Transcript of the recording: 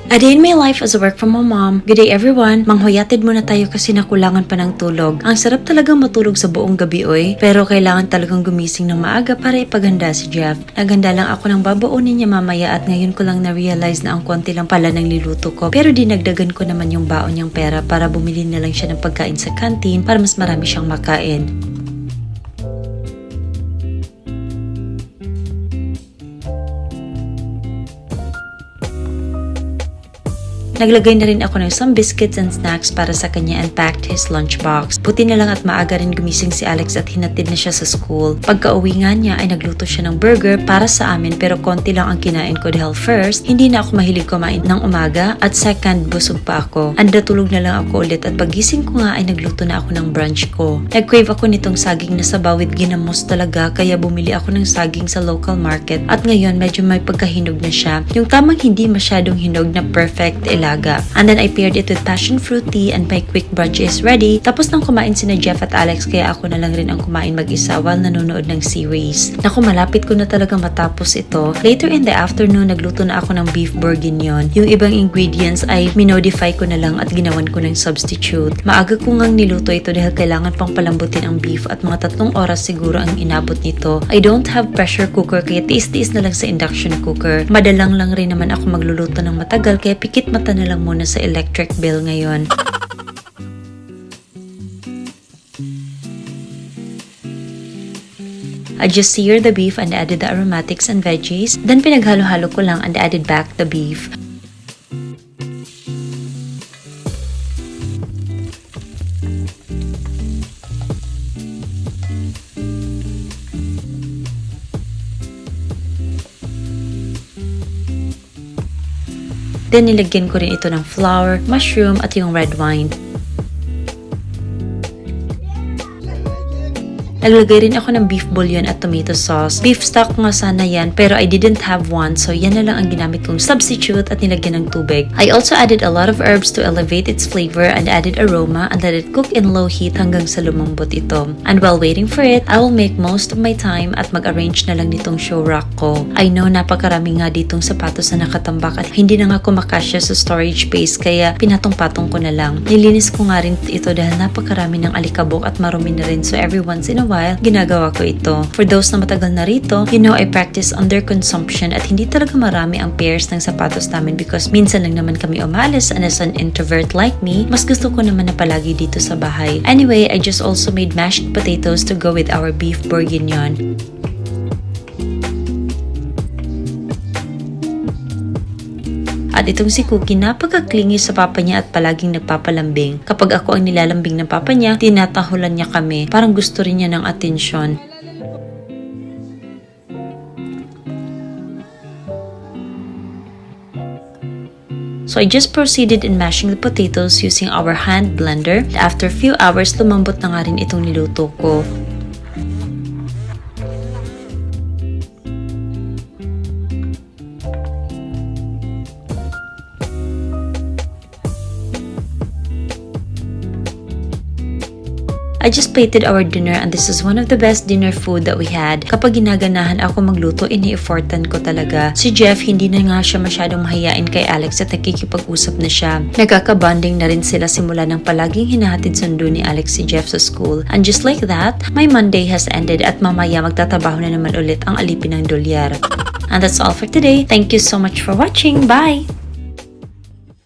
A day in my life as a work from home mom. Good day everyone. Manghuyatid muna tayo kasi nakulangan pa ng tulog. Ang sarap talagang matulog sa buong gabi oy. Pero kailangan talagang gumising ng maaga para ipaganda si Jeff. Naghanda lang ako ng babaunin niya mamaya at ngayon ko lang na-realize na ang konti lang pala ng niluto ko. Pero dinagdagan ko naman yung baon niyang pera para bumili na lang siya ng pagkain sa canteen para mas marami siyang makain. Naglagay na rin ako ng some biscuits and snacks para sa kanya and packed his lunchbox. Buti na lang at maaga rin gumising si Alex at hinatid na siya sa school. Pagka-uwi nga niya ay nagluto siya ng burger para sa amin pero konti lang ang kinain ko dahil first, hindi na ako mahilig kumain ng umaga at second, busog pa ako. Natulog na lang ako ulit at pagising ko nga ay nagluto na ako ng brunch ko. Nag-crave ako nitong saging na sabaw with ginamos talaga kaya bumili ako ng saging sa local market at ngayon medyo may pagkahinog na siya. Yung tamang hindi masyadong hinog na perfect And then I paired it with passion fruit tea and my quick brunch is ready. Tapos nang kumain sina Jeff at Alex kaya ako na lang rin ang kumain mag-isa while nanonood ng series. Naku, malapit ko na talaga matapos ito. Later in the afternoon, nagluto na ako ng beef bourguignon. Yung ibang ingredients ay minodify ko na lang at ginawan ko ng substitute. Maaga ko ngang niluto ito dahil kailangan pang palambutin ang beef at mga 3 oras siguro ang inabot nito. I don't have pressure cooker kaya tiis-tiis na lang sa induction cooker. Madalang lang rin naman ako magluluto ng matagal kaya pikit mata na lang muna sa electric bill ngayon. I just seared the beef and added the aromatics and veggies. Then pinaghalo-halo ko lang and added back the beef. Then nilagyan ko rin ito ng flour, mushroom at yung red wine. Naglagay rin ako ng beef bouillon at tomato sauce. Beef stock nga sana yan pero I didn't have one so yan na lang ang ginamit kong substitute at nilagyan ng tubig. I also added a lot of herbs to elevate its flavor and added aroma and let it cook in low heat hanggang sa lumambot ito. And while waiting for it, I will make most of my time at mag-arrange na lang nitong show rack ko. I know napakarami nga ditong sapatos na nakatambak at hindi na nga kumakasya sa storage space kaya pinatong-patong ko na lang. Nilinis ko nga rin ito dahil napakarami ng alikabok at marumi na rin so every once in a while, ginagawa ko ito. For those na matagal na rito, you know I practice under consumption at hindi talaga marami ang pairs ng sapatos namin because minsan lang naman kami umalis and as an introvert like me, mas gusto ko naman na palagi dito sa bahay. Anyway, I just also made mashed potatoes to go with our beef bourguignon. At itong si Cookie, napaka-clingy sa papa niya at palaging nagpapalambing. Kapag ako ang nilalambing ng papa niya, tinatahulan niya kami. Parang gusto rin niya ng atensyon. So I just proceeded in mashing the potatoes using our hand blender. After a few hours, lumambot na nga rin itong niluto ko. I just plated our dinner and this is one of the best dinner food that we had. Kapag ginaganahan ako magluto, ini-effortan ko talaga. Si Jeff, hindi na nga siya masyadong mahiyain kay Alex at nakikipag-usap na siya. Nagkaka-bonding na rin sila simula ng palaging hinahatid sundo ni Alex si Jeff sa school. And just like that, my Monday has ended at mamaya magtatabaho na naman ulit ang alipin ng dolyar. And that's all for today. Thank you so much for watching. Bye!